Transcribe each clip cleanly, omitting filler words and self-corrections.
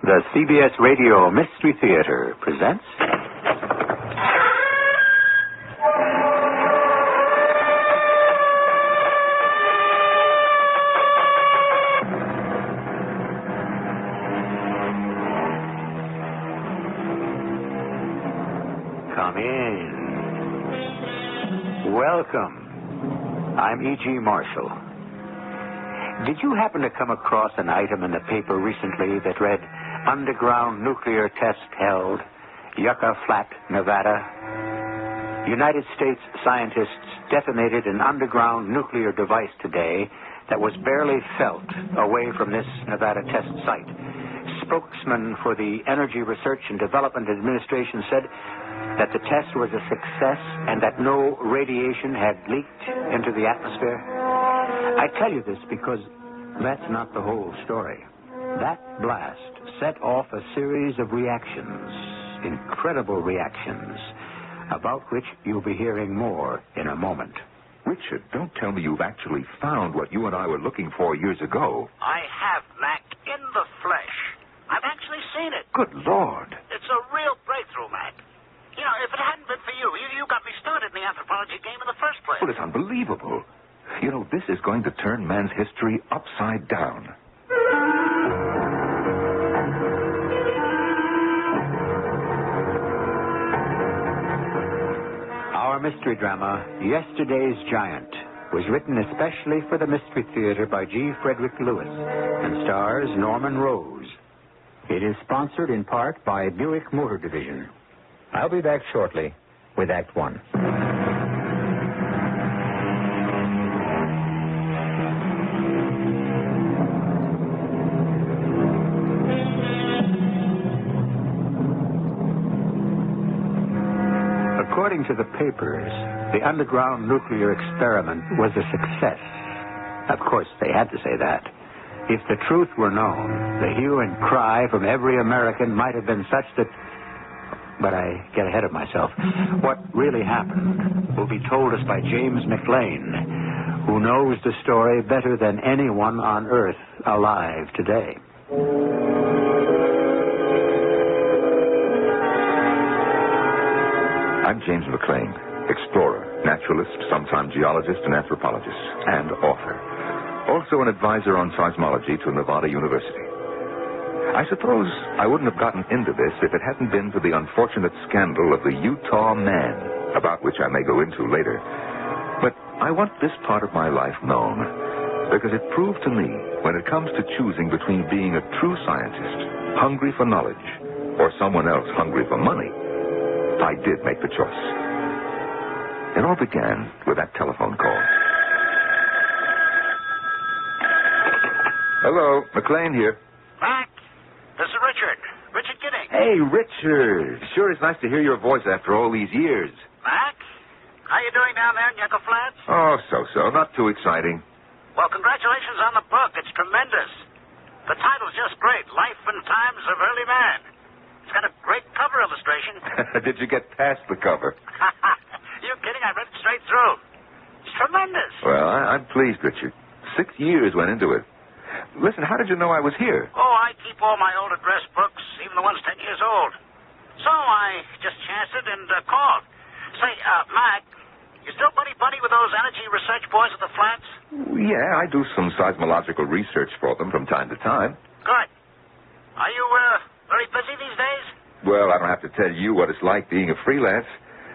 The CBS Radio Mystery Theater presents... Come in. Welcome. I'm E.G. Marshall. Did you happen to come across an item in the paper recently that read, Underground Nuclear Test Held, Yucca Flat, Nevada? United States scientists detonated an underground nuclear device today that was barely felt away from this Nevada test site. Spokesman for the Energy Research and Development Administration said that the test was a success and that no radiation had leaked into the atmosphere. I tell you this because that's not the whole story. That blast set off a series of reactions, incredible reactions, about which you'll be hearing more in a moment. Richard, don't tell me you've actually found what you and I were looking for years ago. I have, Mac, in the flesh. I've actually seen it. Good Lord. It's a real breakthrough, Mac. You know, if it hadn't been for you got me started in the anthropology game in the first place. Well, it's unbelievable. You know, this is going to turn man's history upside down. Our mystery drama, Yesterday's Giant, was written especially for the Mystery Theater by G. Frederick Lewis and stars Norman Rose. It is sponsored in part by Buick Motor Division. I'll be back shortly with Act One. According to the papers, the underground nuclear experiment was a success. Of course, they had to say that. If the truth were known, the hue and cry from every American might have been such that... But I get ahead of myself. What really happened will be told us by James McLean, who knows the story better than anyone on Earth alive today. I'm James McLean, explorer, naturalist, sometime geologist and anthropologist, and author. Also an advisor on seismology to Nevada University. I suppose I wouldn't have gotten into this if it hadn't been for the unfortunate scandal of the Utah Man, about which I may go into later. But I want this part of my life known because it proved to me when it comes to choosing between being a true scientist, hungry for knowledge, or someone else hungry for money, I did make the choice. It all began with that telephone call. Hello, McLean here. Mac, this is Richard. Richard Gidding. Hey, Richard. Sure is nice to hear your voice after all these years. Mac, how you doing down there in Yucca Flats? Oh, so. Not too exciting. Well, congratulations on the book. It's tremendous. The title's just great. Life and Times of Early Man. It's got a great cover illustration. Did you get past the cover? You're kidding. I read it straight through. It's tremendous. Well, I'm pleased, Richard. 6 years went into it. Listen, how did you know I was here? Oh, I keep all my old address books, even the ones 10 years old. So I just chanced it and called. Say, Mac, you still buddy-buddy with those energy research boys at the flats? Yeah, I do some seismological research for them from time to time. Good. Are you, very busy these days? Well, I don't have to tell you what it's like being a freelance.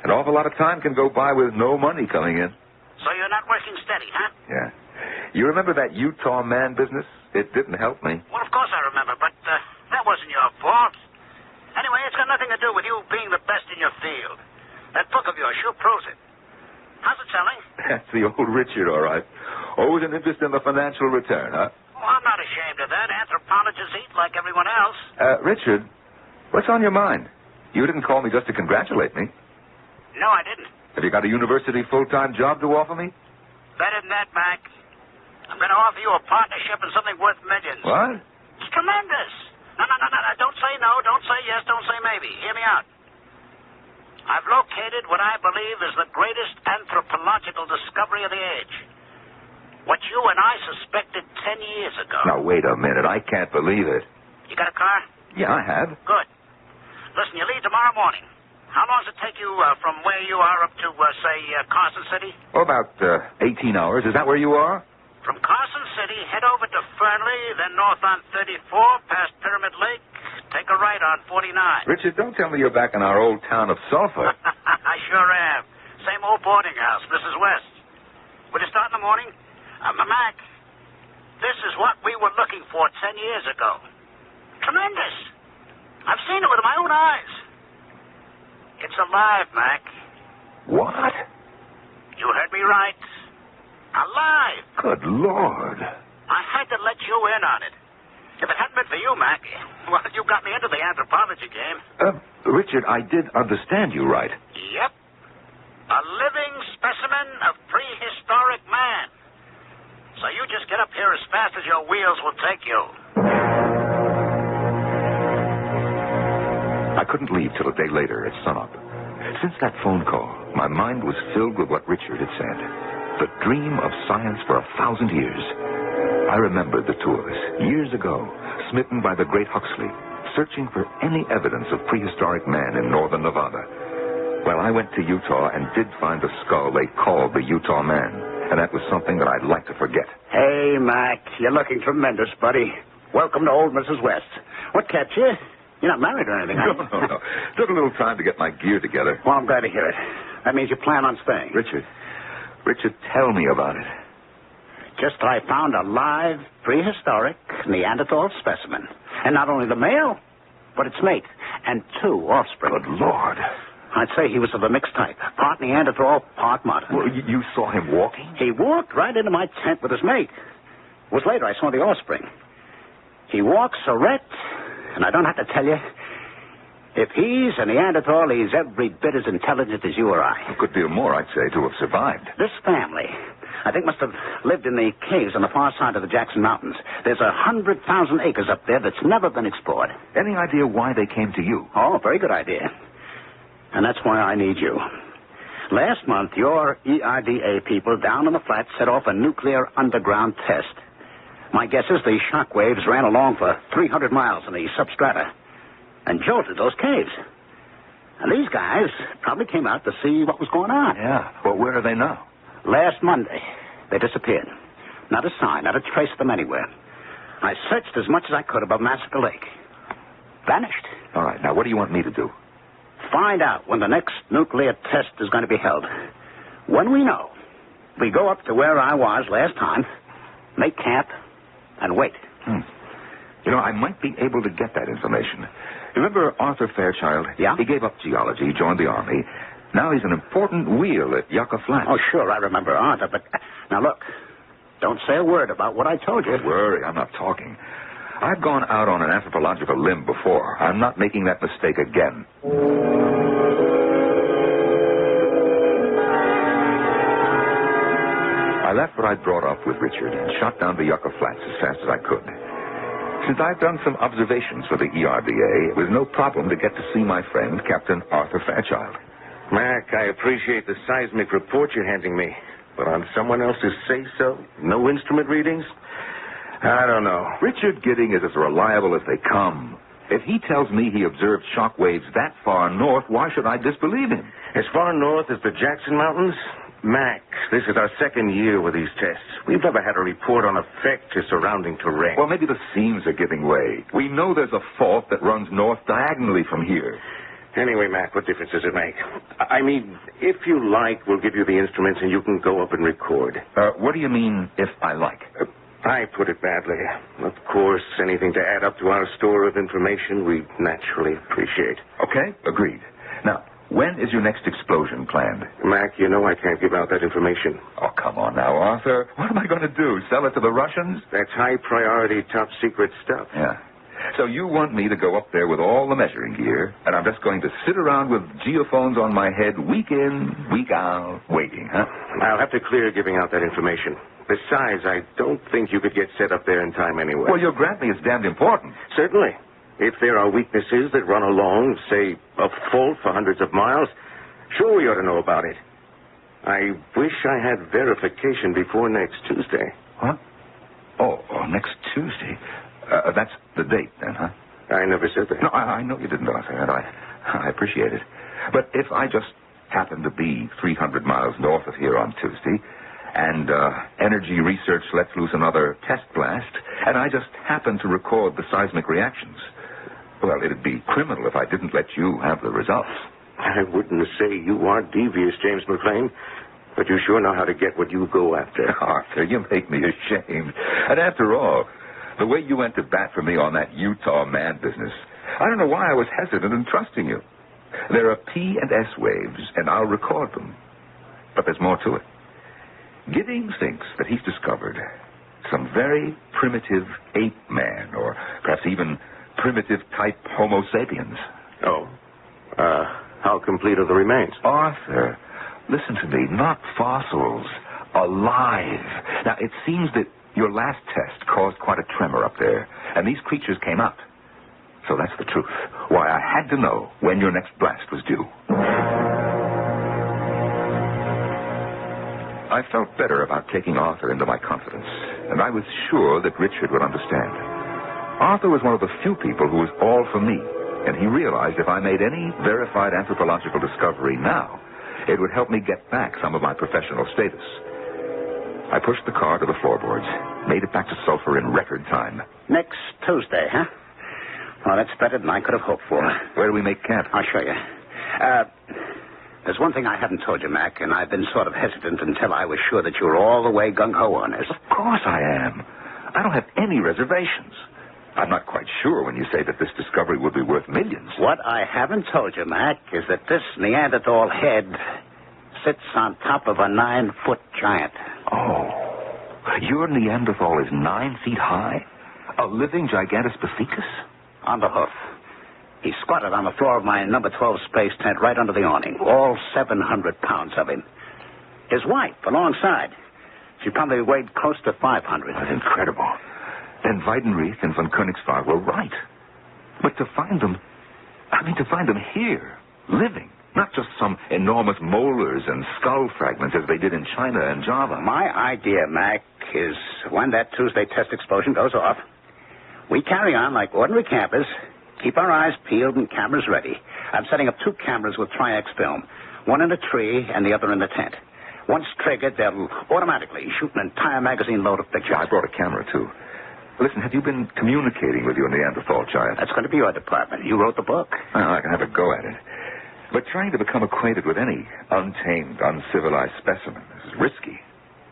An awful lot of time can go by with no money coming in. So you're not working steady, huh? Yeah. You remember that Utah Man business? It didn't help me. Well, of course I remember, but that wasn't your fault. Anyway, it's got nothing to do with you being the best in your field. That book of yours sure proves it. How's it selling? That's the old Richard, all right. Always an interest in the financial return, huh? Well, I'm not ashamed of that. Anthropologists eat like everyone else. Richard, what's on your mind? You didn't call me just to congratulate me. No, I didn't. Have you got a university full-time job to offer me? Better than that, Mac. I'm going to offer you a partnership in something worth millions. What? It's tremendous. No. Don't say no. Don't say yes. Don't say maybe. Hear me out. I've located what I believe is the greatest anthropological discovery of the age. What you and I suspected 10 years ago. Now, wait a minute. I can't believe it. You got a car? Yeah, I have. Good. Listen, you leave tomorrow morning. How long does it take you from where you are up to, say, Carson City? Oh, about 18 hours. Is that where you are? From Carson City, head over to Fernley, then north on 34, past Pyramid Lake, take a right on 49. Richard, don't tell me you're back in our old town of Sulphur. I sure am. Same old boarding house, Mrs. West. Will you start in the morning? Mac, this is what we were looking for 10 years ago. Tremendous. I've seen it with my own eyes. It's alive, Mac. What? You heard me right. Alive. Good Lord. I had to let you in on it. If it hadn't been for you, Mac, well, you got me into the anthropology game. Richard, I did understand you right. Yep. A living specimen of prehistoric man. So you just get up here as fast as your wheels will take you. I couldn't leave till a day later at sunup. Since that phone call, my mind was filled with what Richard had said. The dream of science for 1,000 years. I remembered the two of us, years ago, smitten by the great Huxley, searching for any evidence of prehistoric man in northern Nevada. Well, I went to Utah and did find a skull they called the Utah Man, and that was something that I'd like to forget. Hey, Mac, you're looking tremendous, buddy. Welcome to old Mrs. West. What kept you? You're not married or anything, are you? No. Took a little time to get my gear together. Well, I'm glad to hear it. That means you plan on staying. Richard, tell me about it. Just I found a live, prehistoric Neanderthal specimen. And not only the male, but its mate. And 2 offspring. Good Lord. I'd say he was of a mixed type. Part Neanderthal, part modern. Well, you saw him walking? He walked right into my tent with his mate. It was later I saw the offspring. He walks erect, and I don't have to tell you, if he's a Neanderthal, he's every bit as intelligent as you or I. A good deal more, I'd say, to have survived. This family, I think, must have lived in the caves on the far side of the Jackson Mountains. There's 100,000 acres up there that's never been explored. Any idea why they came to you? Oh, very good idea. And that's why I need you. Last month, your ERDA people down in the flats set off a nuclear underground test. My guess is the shock waves ran along for 300 miles in the substrata and jolted those caves. And these guys probably came out to see what was going on. Yeah. Well, where are they now? Last Monday, they disappeared. Not a sign, not a trace of them anywhere. I searched as much as I could above Massacre Lake. Vanished. All right. Now, what do you want me to do? Find out when the next nuclear test is going to be held. When we know, we go up to where I was last time, make camp, and wait. You know, I might be able to get that information. Remember Arthur Fairchild? Yeah? He gave up geology, joined the Army. Now he's an important wheel at Yucca Flats. Oh, sure, I remember Arthur, but... Now, look, don't say a word about what I told you. Don't worry, I'm not talking. I've gone out on an anthropological limb before. I'm not making that mistake again. I left what I'd brought up with Richard and shot down to Yucca Flats as fast as I could. Since I've done some observations for the ERDA, it was no problem to get to see my friend, Captain Arthur Fairchild. Mac, I appreciate the seismic report you're handing me. But on someone else's say-so? No instrument readings? I don't know. Richard Gidding is as reliable as they come. If he tells me he observed shock waves that far north, why should I disbelieve him? As far north as the Jackson Mountains? Mac, this is our second year with these tests. We've never had a report on effect to surrounding terrain. Well, maybe the seams are giving way. We know there's a fault that runs north diagonally from here. Anyway, Mac, what difference does it make? I mean, if you like, we'll give you the instruments and you can go up and record. What do you mean, if I like? I put it badly. Of course, anything to add up to our store of information, we naturally appreciate. Okay, agreed. Now, when is your next explosion planned? Mac, you know I can't give out that information. Oh, come on now, Arthur. What am I going to do, sell it to the Russians? That's high-priority, top-secret stuff. Yeah. So you want me to go up there with all the measuring gear, and I'm just going to sit around with geophones on my head week in, week out, waiting, huh? I'll have to clear giving out that information. Besides, I don't think you could get set up there in time anyway. Well, you'll grant me it's damned important. Certainly. If there are weaknesses that run along, say, a fault for hundreds of miles, sure we ought to know about it. I wish I had verification before next Tuesday. Huh? Oh, next Tuesday. That's the date, then, huh? I never said that. No, I know you didn't, Arthur, and I appreciate it. But if I just happen to be 300 miles north of here on Tuesday, and energy research lets loose another test blast, and I just happen to record the seismic reactions, well, it'd be criminal if I didn't let you have the results. I wouldn't say you are devious, James McLean, but you sure know how to get what you go after. Arthur, you make me ashamed. And after all, the way you went to bat for me on that Utah man business, I don't know why I was hesitant in trusting you. There are P and S waves, and I'll record them. But there's more to it. Giddings thinks that he's discovered some very primitive ape man, or perhaps even primitive type Homo sapiens. Oh. How complete are the remains? Arthur, listen to me. Not fossils. Alive. Now, it seems that your last test caused quite a tremor up there, and these creatures came up. So that's the truth. Why I had to know when your next blast was due. I felt better about taking Arthur into my confidence, and I was sure that Richard would understand. Arthur was one of the few people who was all for me, and he realized if I made any verified anthropological discovery now, it would help me get back some of my professional status. I pushed the car to the floorboards, made it back to Sulphur in record time. Next Tuesday, huh? Well, that's better than I could have hoped for. Where do we make camp? I'll show you. There's one thing I haven't told you, Mac, and I've been sort of hesitant until I was sure that you were all the way gung-ho on this. Of course I am. I don't have any reservations. I'm not quite sure when you say that this discovery would be worth millions. What I haven't told you, Mac, is that this Neanderthal head sits on top of a 9-foot giant. Oh. Your Neanderthal is 9 feet high? A living Gigantopithecus? On the hoof. He squatted on the floor of my number 12 space tent right under the awning. All 700 pounds of him. His wife, alongside. She probably weighed close to 500. That's incredible. Then Weidenreich and von Königswald were right. But to find them here, living, not just some enormous molars and skull fragments as they did in China and Java. My idea, Mac, is when that Tuesday test explosion goes off, we carry on like ordinary campers, keep our eyes peeled and cameras ready. I'm setting up 2 cameras with Tri-X film, one in a tree and the other in the tent. Once triggered, they'll automatically shoot an entire magazine load of pictures. I brought a camera, too. Listen, have you been communicating with your Neanderthal giant? That's going to be your department. You wrote the book. Well, I can have a go at it. But trying to become acquainted with any untamed, uncivilized specimen is risky.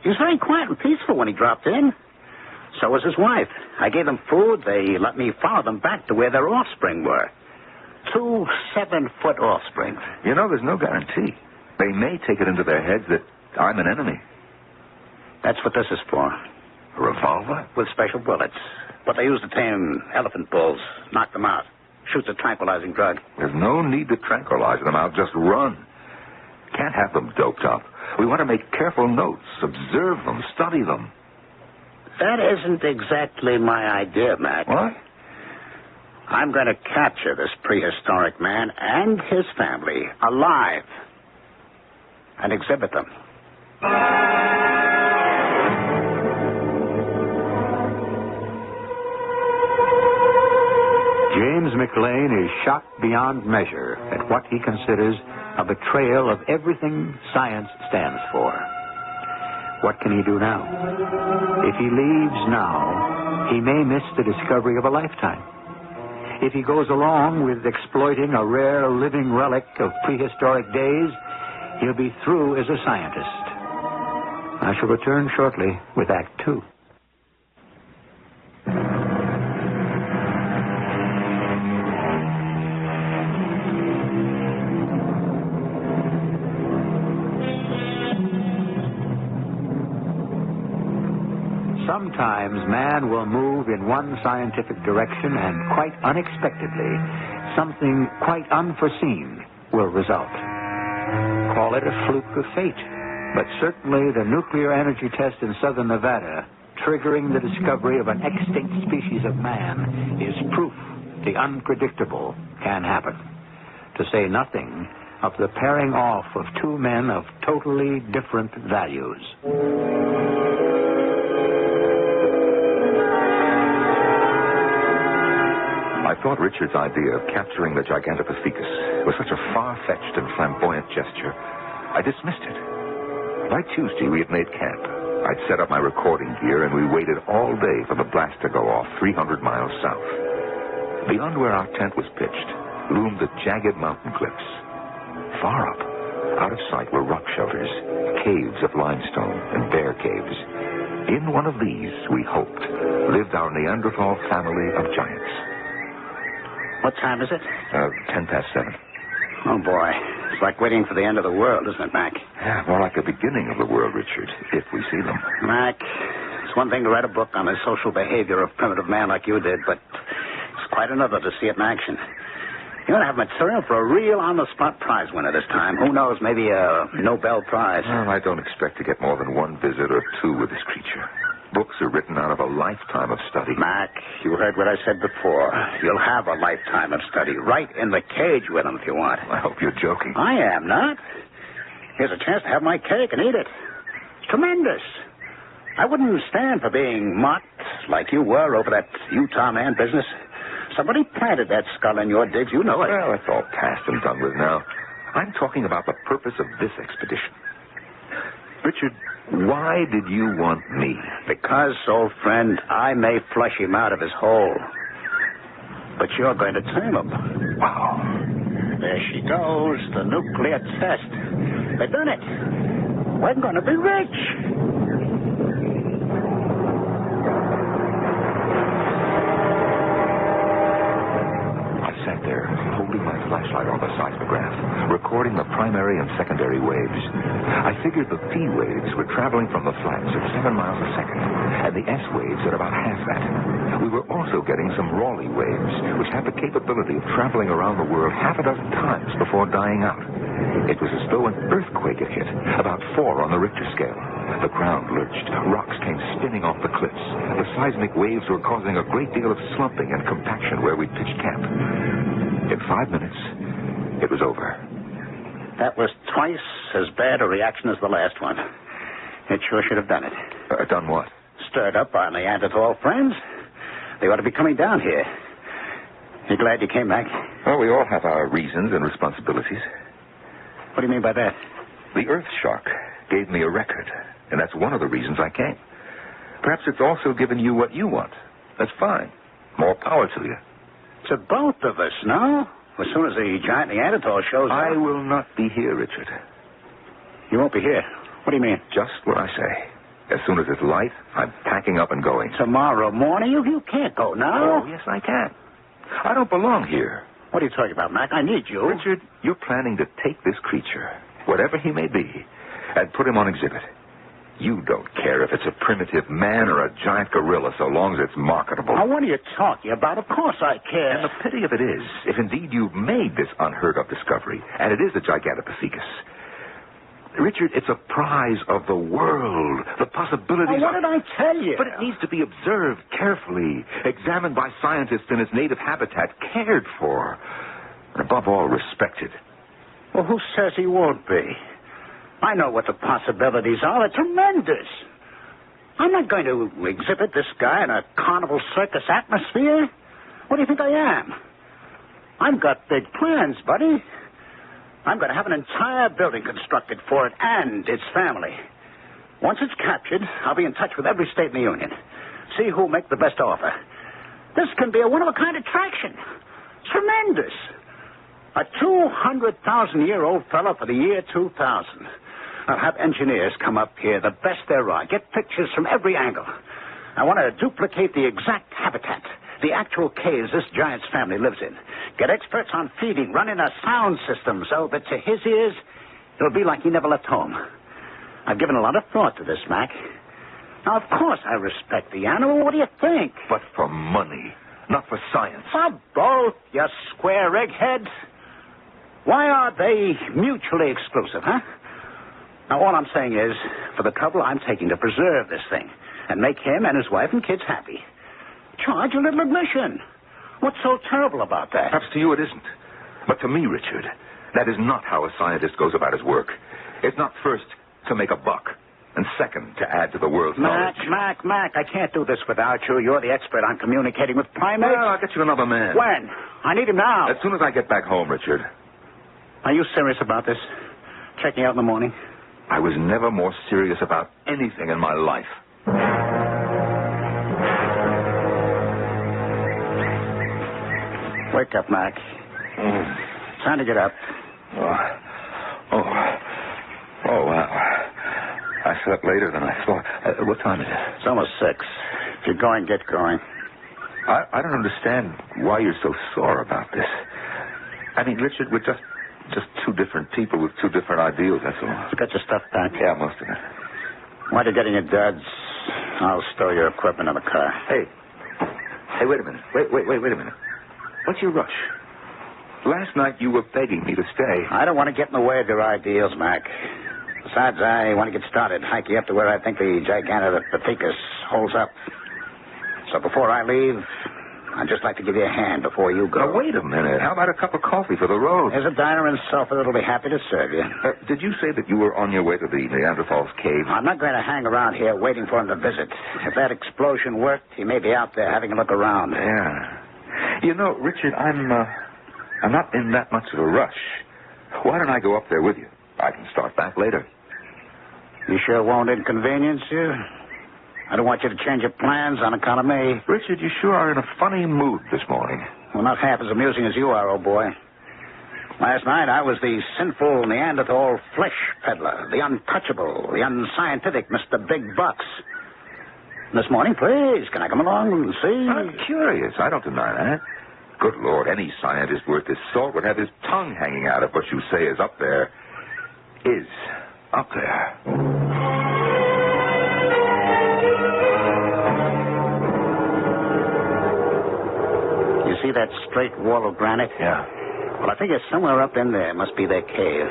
He was very quiet and peaceful when he dropped in. So was his wife. I gave them food. They let me follow them back to where their offspring were. 2 7-foot offspring. You know, there's no guarantee. They may take it into their heads that I'm an enemy. That's what this is for. A revolver? With special bullets. What they use to tame elephant bulls. Knock them out. Shoots a tranquilizing drug. There's no need to tranquilize them out. Just run. Can't have them doped up. We want to make careful notes, observe them, study them. That isn't exactly my idea, Mac. What? I'm going to capture this prehistoric man and his family alive and exhibit them. James McLean is shocked beyond measure at what he considers a betrayal of everything science stands for. What can he do now? If he leaves now, he may miss the discovery of a lifetime. If he goes along with exploiting a rare living relic of prehistoric days, he'll be through as a scientist. I shall return shortly with Act 2. Sometimes man will move in one scientific direction and quite unexpectedly, something quite unforeseen will result. Call it a fluke of fate, but certainly the nuclear energy test in southern Nevada, triggering the discovery of an extinct species of man, is proof the unpredictable can happen. To say nothing of the pairing off of 2 men of totally different values. I thought Richard's idea of capturing the Gigantopithecus was such a far-fetched and flamboyant gesture, I dismissed it. By Tuesday, we had made camp. I'd set up my recording gear, and we waited all day for the blast to go off 300 miles south. Beyond where our tent was pitched loomed the jagged mountain cliffs. Far up, out of sight, were rock shelters, caves of limestone and bear caves. In one of these, we hoped, lived our Neanderthal family of giants. What time is it? 7:10. Oh, boy. It's like waiting for the end of the world, isn't it, Mac? Yeah, more like the beginning of the world, Richard, if we see them. Mac, it's one thing to write a book on the social behavior of primitive man like you did, but it's quite another to see it in action. You're going to have material for a real on-the-spot prize winner this time. Who knows, maybe a Nobel Prize. Well, I don't expect to get more than one visit or two with this creature. Books are written out of a lifetime of study. Mac, you heard what I said before. You'll have a lifetime of study right in the cage with him if you want. I hope you're joking. I am not. Here's a chance to have my cake and eat it. It's tremendous. I wouldn't stand for being mocked like you were over that Utah man business. Somebody planted that skull in your digs. You know it. Well, it's all past and done with now. I'm talking about the purpose of this expedition. Richard, why did you want me? Because, old friend, I may flush him out of his hole. But you're going to tame him. Wow. There she goes, the nuclear test. They've done it. We're going to be rich. There, holding my flashlight on the seismograph, recording the primary and secondary waves. I figured the P waves were traveling from the flats at 7 miles a second, and the S waves at about half that. We were also getting some Rayleigh waves, which have the capability of traveling around the world half a dozen times before dying out. It was as though an earthquake had hit, about 4 on the Richter scale. The ground lurched. Rocks came spinning off the cliffs. The seismic waves were causing a great deal of slumping and compaction where we'd pitched camp. In 5 minutes, it was over. That was twice as bad a reaction as the last one. It sure should have done it. Done what? Stirred up our Neanderthal friends. They ought to be coming down here. You glad you came back? Well, we all have our reasons and responsibilities. What do you mean by that? The Earth shock gave me a record, and that's one of the reasons I came. Perhaps it's also given you what you want. That's fine. More power to you. To both of us, no? As soon as the giant Neanderthal shows up. I will not be here, Richard. You won't be here? What do you mean? Just what I say. As soon as it's light, I'm packing up and going. Tomorrow morning? You can't go now. Oh, yes, I can. I don't belong here. What are you talking about, Mac? I need you. Richard, you're planning to take this creature, whatever he may be, and put him on exhibit. You don't care if it's a primitive man or a giant gorilla so long as it's marketable. Now, what are you talking about? Of course I care. And the pity of it is, if indeed you've made this unheard-of discovery, and it is the Gigantopithecus, Richard, it's a prize of the world. The possibilities What did I tell you? But it needs to be observed carefully, examined by scientists in its native habitat, cared for, and above all, respected. Well, who says he won't be? I know what the possibilities are. They're tremendous. I'm not going to exhibit this guy in a carnival circus atmosphere. What do you think I am? I've got big plans, buddy. I'm going to have an entire building constructed for it and its family. Once it's captured, I'll be in touch with every state in the Union. See who'll make the best offer. This can be a one-of-a-kind attraction. Tremendous. A 200,000-year-old fellow for the year 2000. I'll have engineers come up here, the best there are. Get pictures from every angle. I want to duplicate the exact habitat, the actual caves this giant's family lives in. Get experts on feeding, running a sound system so that to his ears, it'll be like he never left home. I've given a lot of thought to this, Mac. Now, of course, I respect the animal. What do you think? But for money, not for science. For both, you square egghead. Why are they mutually exclusive, huh? Now, all I'm saying is, for the trouble I'm taking to preserve this thing and make him and his wife and kids happy, charge a little admission. What's so terrible about that? Perhaps to you it isn't. But to me, Richard, that is not how a scientist goes about his work. It's not first to make a buck, And second, to add to the world's knowledge. Mac, I can't do this without you. You're the expert on communicating with primates. Well, I'll get you another man. When? I need him now. As soon as I get back home, Richard. Are you serious about this? Check me out in the morning? I was never more serious about anything in my life. Wake up, Mac. Time to get up. Oh, wow. I slept later than I thought. What time is it? It's almost 6. If you're going, get going. I don't understand why you're so sore about this. I mean, Richard, we're just two different people with two different ideals, that's all. You got your stuff back? Yeah, most of it. While you're getting your duds, I'll stow your equipment in the car. Hey, wait a minute. Wait a minute. What's your rush? Last night you were begging me to stay. I don't want to get in the way of your ideals, Mac. Besides, I want to get started, hike you up to where I think the Gigantopithecus holds up. So before I leave, I'd just like to give you a hand before you go. Now, wait a minute. How about a cup of coffee for the road? There's a diner in Sulphur that'll be happy to serve you. Did you say that you were on your way to the Neanderthals' cave? I'm not going to hang around here waiting for him to visit. If that explosion worked, he may be out there having a look around. Yeah. You know, Richard, I'm not in that much of a rush. Why don't I go up there with you? I can start back later. You sure won't inconvenience you? I don't want you to change your plans on account of me. Richard, you sure are in a funny mood this morning. Well, not half as amusing as you are, old boy. Last night, I was the sinful Neanderthal flesh peddler, the untouchable, the unscientific Mr. Big Bucks. This morning, please, can I come along and see? I'm curious. I don't deny that. Good Lord, any scientist worth his salt would have his tongue hanging out if what you say is up there. Is up there. You see that straight wall of granite? Yeah. Well, I figure somewhere up in there must be their cave.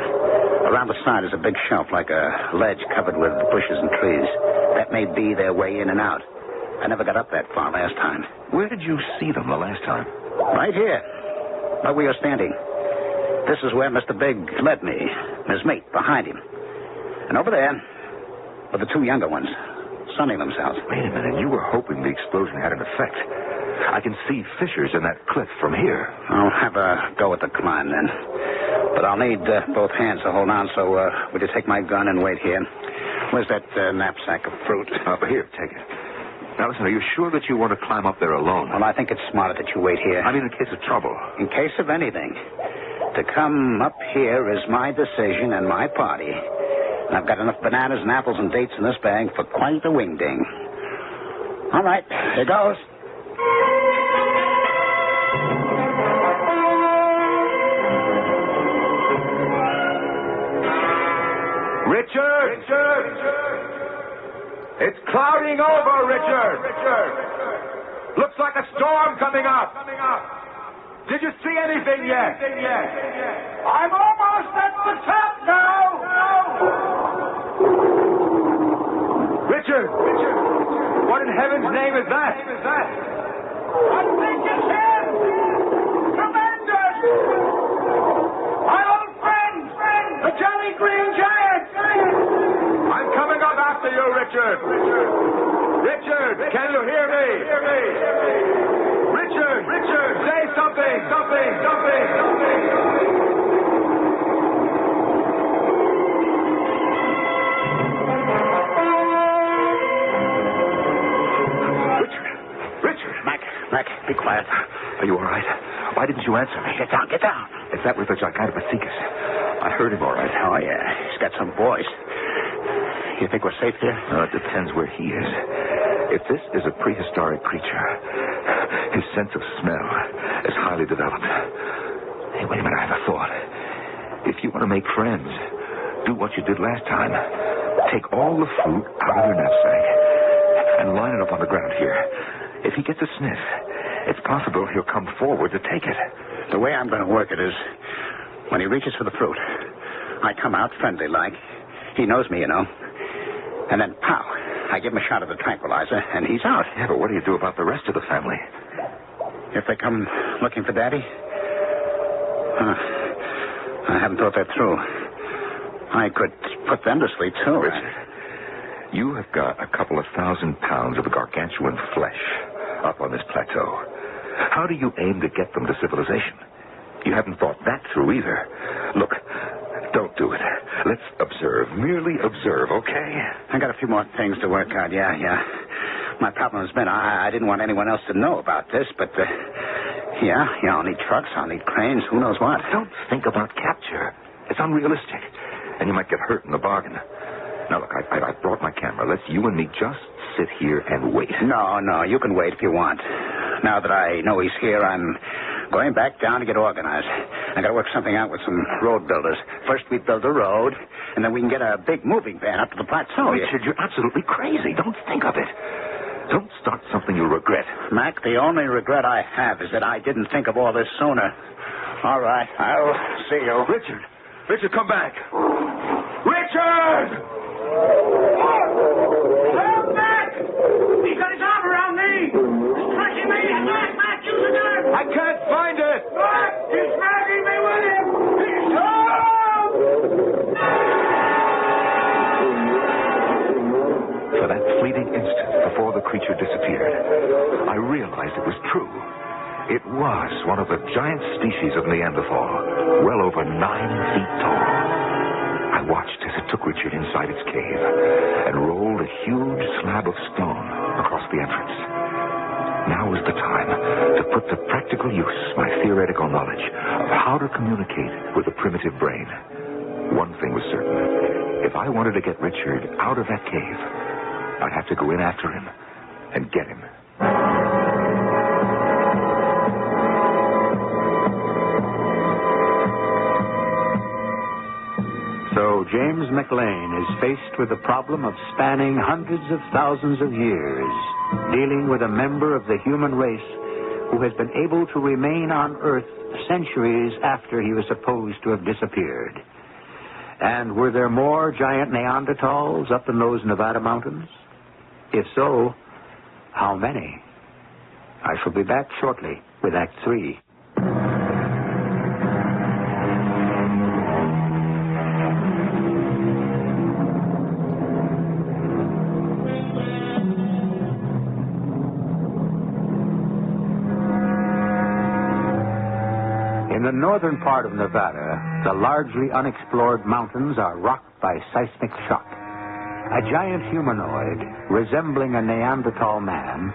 Around the side is a big shelf like a ledge covered with bushes and trees. That may be their way in and out. I never got up that far last time. Where did you see them the last time? Right here. Where we are standing. This is where Mr. Big led me. His mate behind him. And over there were the two younger ones, sunning themselves. Wait a minute. You were hoping the explosion had an effect. I can see fissures in that cliff from here. I'll have a go at the climb then. But I'll need both hands to hold on, so would you take my gun and wait here? Where's that knapsack of fruit? Here, take it. Now, listen, are you sure that you want to climb up there alone? Well, I think it's smarter that you wait here. I mean, in case of trouble. In case of anything. To come up here is my decision and my party. And I've got enough bananas and apples and dates in this bag for quite a wingding. All right, here goes. Richard! It's clouding over, Richard! Looks like a storm coming up. Did you see anything yet? I'm almost at the top now! Richard! What in heaven's name is that? I think it's him! Tremendous! My old friend! The Jolly Green Giant! I'm coming up after you, Richard! Richard, can you hear me? Richard, say something! Richard! Mac, be quiet. Are you all right? Why didn't you answer me? Get down. Is that with the Gigantopithecus? I heard him all right. Oh, yeah. He's got some voice. You think we're safe here? It depends where he is. If this is a prehistoric creature, his sense of smell is highly developed. Hey, wait a minute, I have a thought. If you want to make friends, do what you did last time. Take all the fruit out of your knapsack and line it up on the ground here. If he gets a sniff, it's possible he'll come forward to take it. The way I'm going to work it is, when he reaches for the fruit, I come out friendly-like. He knows me, you know. And then, pow, I give him a shot of the tranquilizer, and he's out. Yeah, but what do you do about the rest of the family? If they come looking for Daddy? I haven't thought that through. I could put them to sleep, too. Richard, You have got a couple of 1,000 pounds of gargantuan flesh up on this plateau. How do you aim to get them to civilization? You haven't thought that through either. Look, don't do it. Let's observe. Merely observe, okay? I got a few more things to work out, yeah. My problem has been I didn't want anyone else to know about this, but, I'll need trucks, I'll need cranes, who knows what. Don't think about capture. It's unrealistic, and you might get hurt in the bargain. Now, look, I brought my camera. Let's you and me just sit here and wait. No, you can wait if you want. Now that I know he's here, I'm going back down to get organized. I got to work something out with some road builders. First we build a road, and then we can get a big moving van up to the plateau. Richard, you're absolutely crazy. Don't think of it. Don't start something you'll regret. Mac, the only regret I have is that I didn't think of all this sooner. All right, I'll see you. Richard, come back. Richard! Help, Mac! He's got his arm around me! He's touching me! Mac, use the gun! I can't find it! Mac, he's dragging me with him! He's help! For that fleeting instant before the creature disappeared, I realized it was true. It was one of the giant species of Neanderthal, well over 9 feet tall. I watched as it took Richard inside its cave and rolled a huge slab of stone across the entrance. Now was the time to put to practical use my theoretical knowledge of how to communicate with the primitive brain. One thing was certain. If I wanted to get Richard out of that cave, I'd have to go in after him and get him. So James McLean is faced with the problem of spanning hundreds of thousands of years, dealing with a member of the human race who has been able to remain on Earth centuries after he was supposed to have disappeared. And were there more giant Neanderthals up in those Nevada mountains? If so, how many? I shall be back shortly with Act 3. In the northern part of Nevada, the largely unexplored mountains are rocked by seismic shock. A giant humanoid, resembling a Neanderthal man,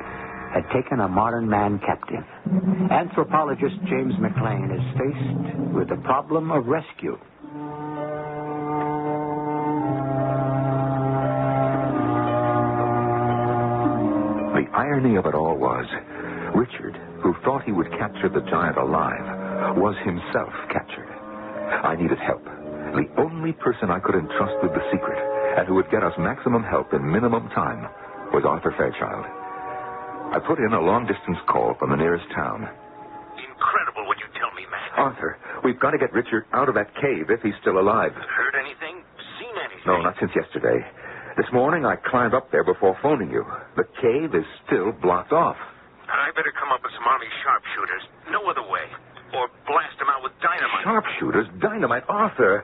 had taken a modern man captive. Anthropologist James McLean is faced with the problem of rescue. The irony of it all was, Richard, who thought he would capture the giant alive, was himself captured. I needed help. The only person I could entrust with the secret, and who would get us maximum help in minimum time, was Arthur Fairchild. I put in a long-distance call from the nearest town. Incredible what you tell me, Mac. Arthur, we've got to get Richard out of that cave if he's still alive. Heard anything? Seen anything? No, not since yesterday. This morning I climbed up there before phoning you. The cave is still blocked off. I better come up with some army sharpshooters. No other way. Or blast them out with dynamite. Sharpshooters? Dynamite? Arthur!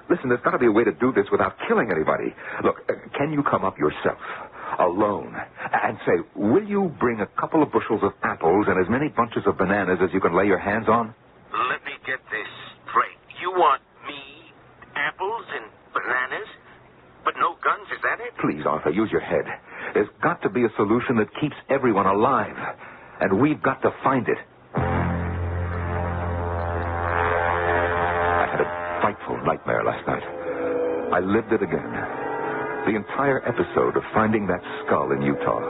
Listen, there's got to be a way to do this without killing anybody. Look, can you come up yourself, alone, and say, will you bring a couple of bushels of apples and as many bunches of bananas as you can lay your hands on? Let me get this straight. You want me, apples and bananas, but no guns, is that it? Please, Arthur, use your head. There's got to be a solution that keeps everyone alive, and we've got to find it. I had a frightful nightmare last night. I lived it again. The entire episode of finding that skull in Utah,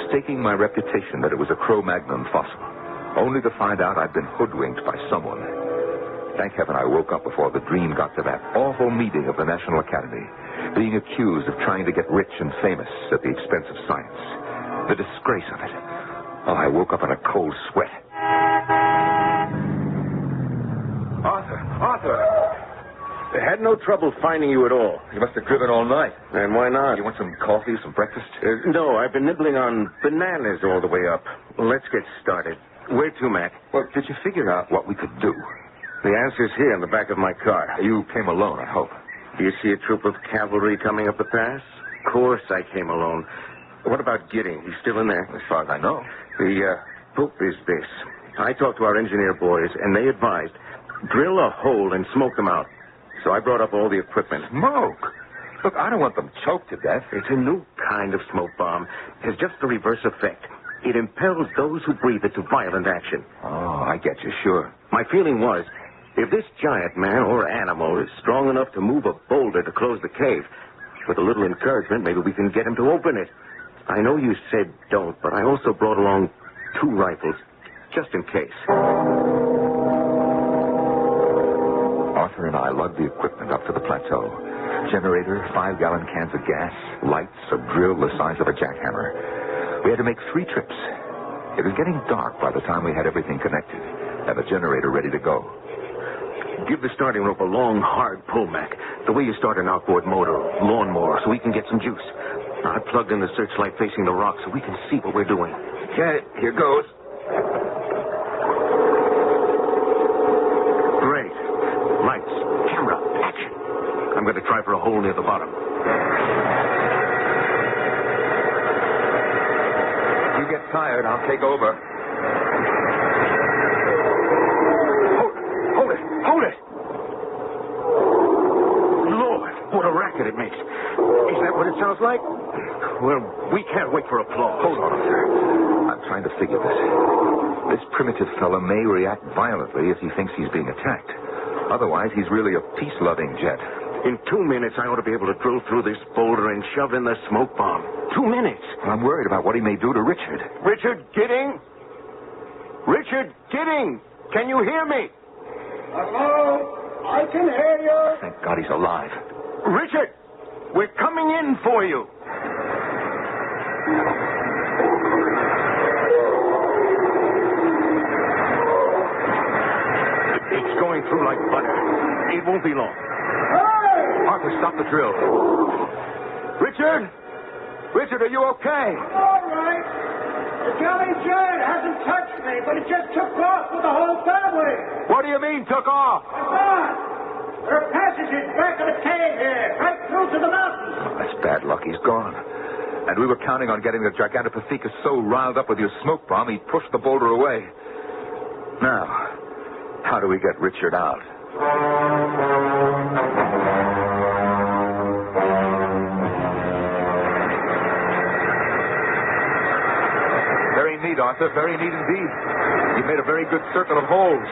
staking my reputation that it was a Cro-Magnon fossil, only to find out I'd been hoodwinked by someone. Thank heaven I woke up before the dream got to that awful meeting of the National Academy, being accused of trying to get rich and famous at the expense of science. The disgrace of it. Oh, I woke up in a cold sweat. Arthur! They had no trouble finding you at all. You must have driven all night. And why not? You want some coffee, some breakfast? No, I've been nibbling on bananas all the way up. Let's get started. Where to, Mac? Well, did you figure out what we could do? The answer's here in the back of my car. You came alone, I hope. Do you see a troop of cavalry coming up the pass? course I came alone. What about Gidding? He's still in there? As far as I know. The poop is this. I talked to our engineer boys, and they advised, drill a hole and smoke them out. So I brought up all the equipment. Smoke? Look, I don't want them choked to death. It's a new kind of smoke bomb. It has just the reverse effect. It impels those who breathe it to violent action. Oh, I get you, sure. My feeling was, if this giant man or animal is strong enough to move a boulder to close the cave, with a little encouragement, maybe we can get him to open it. I know you said don't, but I also brought along 2 rifles, just in case. Arthur and I lugged the equipment up to the plateau. Generator, 5-gallon cans of gas, lights, a drill the size of a jackhammer. We had to make 3 trips. It was getting dark by the time we had everything connected and the generator ready to go. Give the starting rope a long, hard pull, Mac. The way you start an outboard motor, lawnmower, so we can get some juice. I plugged in the searchlight facing the rock so we can see what we're doing. Okay, here goes. Great. Lights, camera, action. I'm going to try for a hole near the bottom. You get tired, I'll take over. Hold it! Lord, what a racket it makes. Is that what it sounds like? Well, we can't wait for applause. Hold on, sir. I'm trying to figure this. This primitive fellow may react violently if he thinks he's being attacked. Otherwise, he's really a peace-loving jet. In 2 minutes, I ought to be able to drill through this boulder and shove in the smoke bomb. 2 minutes. I'm worried about what he may do to Richard. Richard Gidding? Richard Gidding! Can you hear me? Hello? I can hear you. Thank God he's alive. Richard! We're coming in for you. It's going through like butter. It won't be long. Hey! Arthur, stop the drill. Richard! Richard, are you okay? All right. The jelly jet hasn't touched me, but it just took off with the whole family. What do you mean, took off? It's on. There are passages back of the cave here, right through to the mountains. Oh, that's bad luck. He's gone. And we were counting on getting the Gigantopithecus so riled up with your smoke bomb, he'd push the boulder away. Now, how do we get Richard out? Very neat, Arthur. Very neat indeed. You made a very good circle of holes.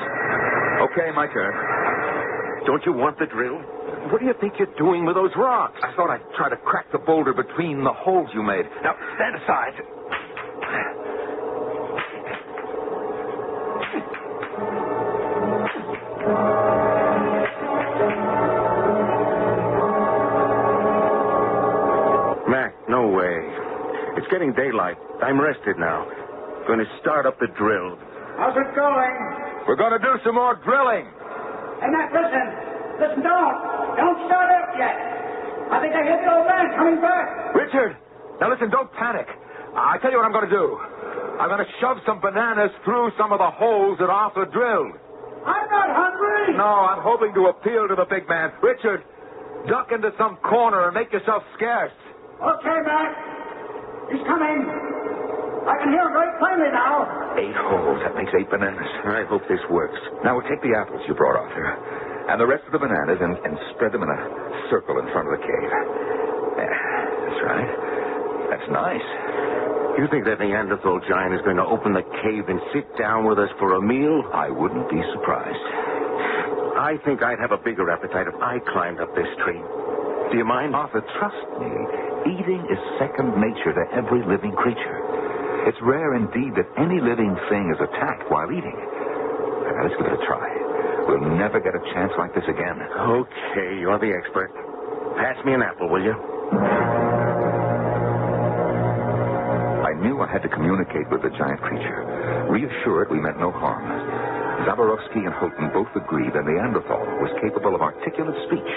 Okay, my turn. Don't you want the drill? What do you think you're doing with those rocks? I thought I'd try to crack the boulder between the holes you made. Now, stand aside. Mac, no way. It's getting daylight. I'm rested now. Going to start up the drill. How's it going? We're going to do some more drilling. Hey, Mac, listen, don't start up yet. I think I hear the old man coming back. Richard, now listen, don't panic. I tell you what I'm going to do. I'm going to shove some bananas through some of the holes that Arthur drilled. I'm not hungry. No, I'm hoping to appeal to the big man. Richard, duck into some corner and make yourself scarce. Okay, Mac. He's coming. I can hear him very plainly now. 8 holes. That makes 8 bananas. I hope this works. Now we'll take the apples you brought, Arthur, and the rest of the bananas and spread them in a circle in front of the cave. There. That's right. That's nice. You think that Neanderthal giant is going to open the cave and sit down with us for a meal? I wouldn't be surprised. I think I'd have a bigger appetite if I climbed up this tree. Do you mind? Arthur, trust me. Eating is second nature to every living creature. It's rare indeed that any living thing is attacked while eating. Now, let's give it a try. We'll never get a chance like this again. Okay, you're the expert. Pass me an apple, will you? I knew I had to communicate with the giant creature. Reassure it we meant no harm. Zaborowski and Houghton both agreed that Neanderthal was capable of articulate speech.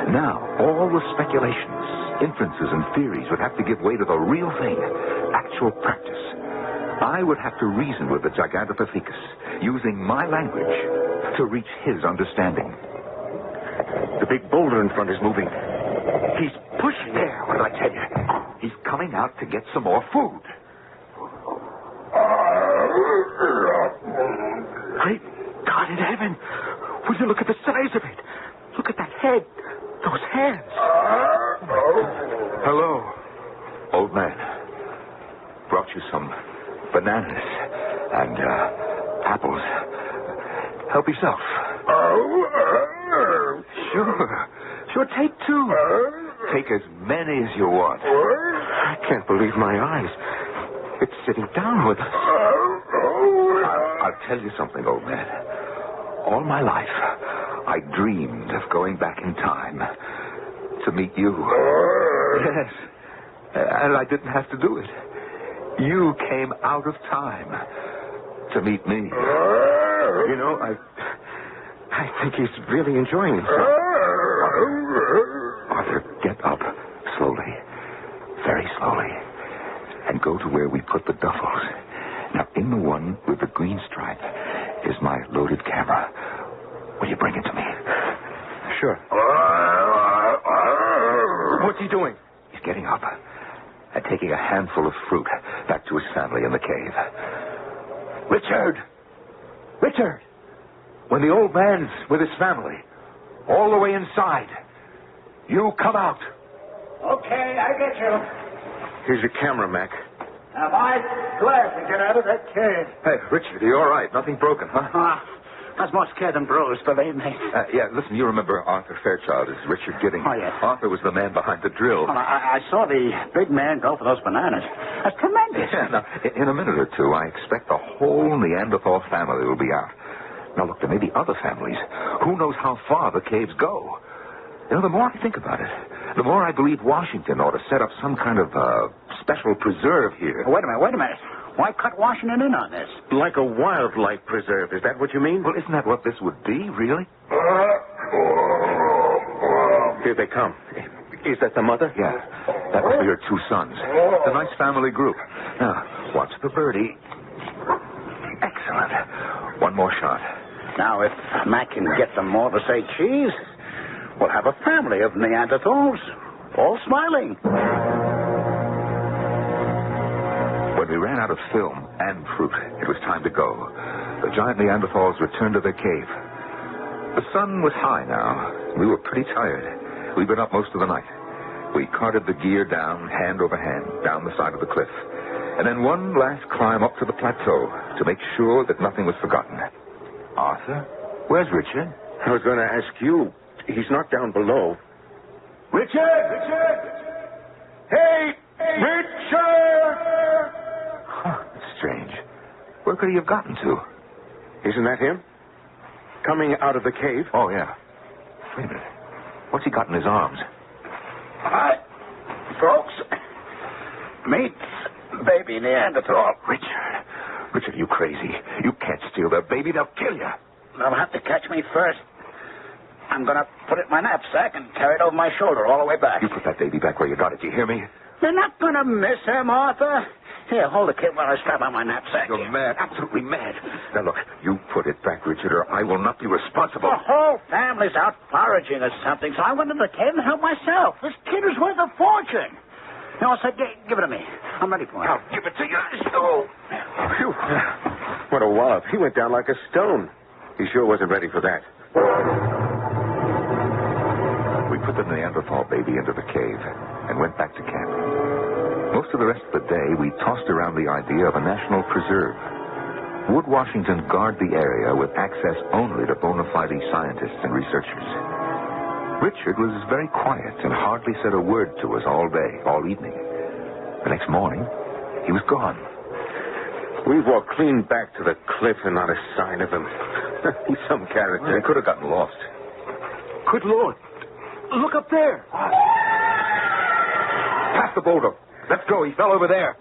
Now, all the speculations, inferences, and theories would have to give way to the real thing, actual practice. I would have to reason with the Gigantopithecus, using my language to reach his understanding. The big boulder in front is moving. He's pushing. There, What did I tell you? He's coming out to get some more food. Great God in heaven. Will you look at the size of it? Look at that head. Those hands. Hello, old man. Brought you some bananas and apples. Help yourself. Sure, take two. Take as many as you want. I can't believe my eyes. It's sitting down with us. I'll tell you something, old man. All my life, I dreamed of going back in time to meet you. Yes. And I didn't have to do it. You came out of time to meet me. You know, I think he's really enjoying himself. Arthur, get up slowly, very slowly, and go to where we put the duffels. Now, in the one with the green stripe is my loaded camera. Will you bring it to me? Sure. What's he doing? He's getting up and taking a handful of fruit back to his family in the cave. Richard! Richard! When the old man's with his family, all the way inside, you come out. Okay, I get you. Here's your camera, Mac. Now, I'm glad to get out of that cave. Hey, Richard, are you all right? Nothing broken, huh? I was more scared than bruised, believe me. Yeah, listen, you remember Arthur Fairchild as Richard Giddings. Oh, yes. Arthur was the man behind the drill. Well, I saw the big man go for those bananas. That's tremendous. Yeah, now, in a minute or two, I expect the whole Neanderthal family will be out. Now, look, there may be other families. Who knows how far the caves go? You know, the more I think about it, the more I believe Washington ought to set up some kind of special preserve here. Wait a minute. Why cut Washington in on this? Like a wildlife preserve. Is that what you mean? Well, isn't that what this would be, really? Here they come. Is that the mother? Yeah. That must be her two sons. It's a nice family group. Now, watch the birdie. Excellent. One more shot. Now, if Mac can get them all to say cheese, we'll have a family of Neanderthals, all smiling. When we ran out of film and fruit, it was time to go. The giant Neanderthals returned to their cave. The sun was high now. We were pretty tired. We'd been up most of the night. We carted the gear down, hand over hand, down the side of the cliff. And then one last climb up to the plateau to make sure that nothing was forgotten. Arthur, where's Richard? I was going to ask you. He's not down below. Richard! Hey, Richard! That's strange. Where could he have gotten to? Isn't that him? Coming out of the cave? Oh, yeah. Wait a minute. What's he got in his arms? Hi, folks. Meet baby Neanderthal. Richard, you crazy. You can't steal their baby. They'll kill you. They'll have to catch me first. I'm going to put it in my knapsack and carry it over my shoulder all the way back. You put that baby back where you got it. Do you hear me? They're not going to miss him, Arthur. Here, hold the kid while I strap on my knapsack. You're mad. Absolutely mad. Now, look, you put it back, Richard, or I will not be responsible. The whole family's out foraging or something, so I went into the cave and helped myself. This kid is worth a fortune. You know, I said, give it to me. I'm ready for it. I'll give it to you. Oh. Phew. What a wallop. He went down like a stone. He sure wasn't ready for that. We put the Neanderthal baby into the cave and went back to camp. Most of the rest of the day, we tossed around the idea of a national preserve. Would Washington guard the area with access only to bona fide scientists and researchers? Richard was very quiet and hardly said a word to us all day, all evening. The next morning, he was gone. We walked clean back to the cliff and not a sign of him. He's some character. Well, he could have gotten lost. Good Lord. Look up there. Pass the boulder. Let's go. He fell over there.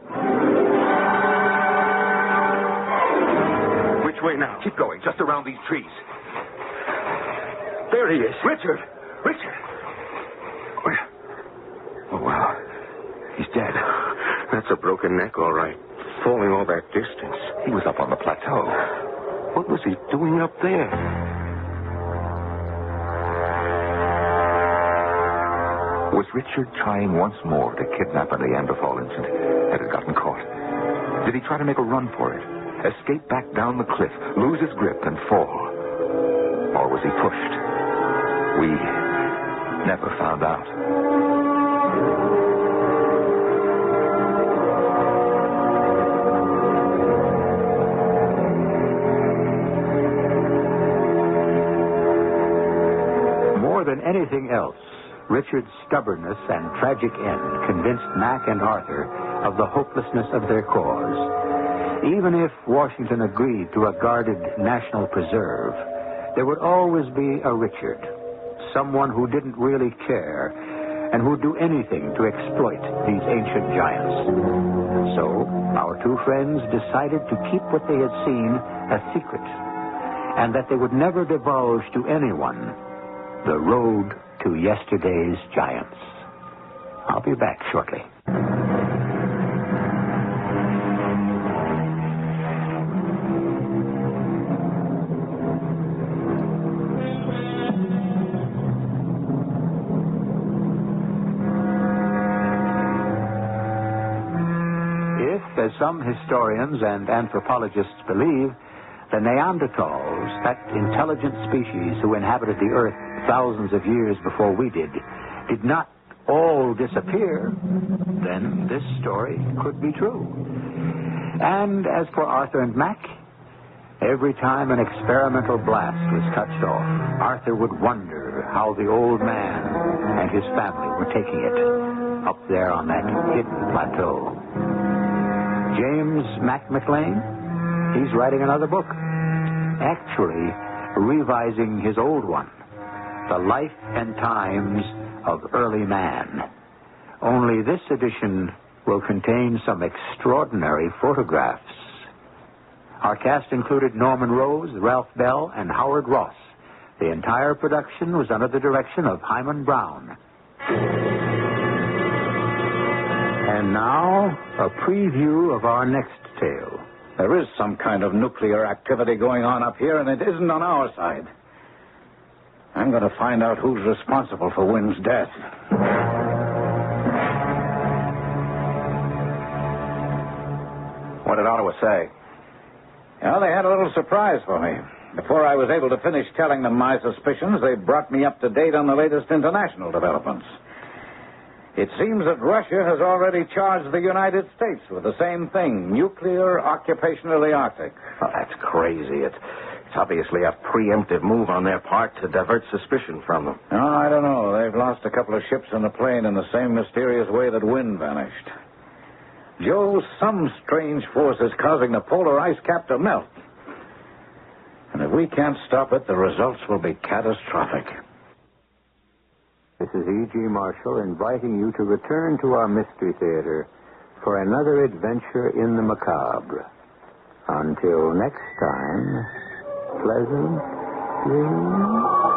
Which way now? Keep going. Just around these trees. There he is. Richard! Oh, wow. He's dead. That's a broken neck, all right. Falling all that distance. He was up on the plateau. What was he doing up there? Was Richard trying once more to kidnap a Neanderthal infant that had gotten caught? Did he try to make a run for it? Escape back down the cliff, lose his grip, and fall? Or was he pushed? We never found out. More than anything else, Richard's stubbornness and tragic end convinced Mac and Arthur of the hopelessness of their cause. Even if Washington agreed to a guarded national preserve, there would always be a Richard, someone who didn't really care and who'd do anything to exploit these ancient giants. So, our two friends decided to keep what they had seen a secret, and that they would never divulge to anyone the road to yesterday's giants. I'll be back shortly. As some historians and anthropologists believe, the Neanderthals, that intelligent species who inhabited the Earth thousands of years before we did not all disappear, then this story could be true. And as for Arthur and Mac, every time an experimental blast was touched off, Arthur would wonder how the old man and his family were taking it up there on that hidden plateau. James Mac McLean, he's writing another book, actually revising his old one, The Life and Times of Early Man. Only this edition will contain some extraordinary photographs. Our cast included Norman Rose, Ralph Bell, and Howard Ross. The entire production was under the direction of Hyman Brown. And now, a preview of our next tale. There is some kind of nuclear activity going on up here, and it isn't on our side. I'm going to find out who's responsible for Wynn's death. What did Ottawa say? Well, they had a little surprise for me. Before I was able to finish telling them my suspicions, they brought me up to date on the latest international developments. It seems that Russia has already charged the United States with the same thing, nuclear occupation of the Arctic. Oh, that's crazy. It's obviously a preemptive move on their part to divert suspicion from them. Oh, I don't know. They've lost a couple of ships and a plane in the same mysterious way that Wynn vanished. Joe, some strange force is causing the polar ice cap to melt. And if we can't stop it, the results will be catastrophic. This is E.G. Marshall inviting you to return to our Mystery Theater for another adventure in the macabre. Until next time, pleasant dreams.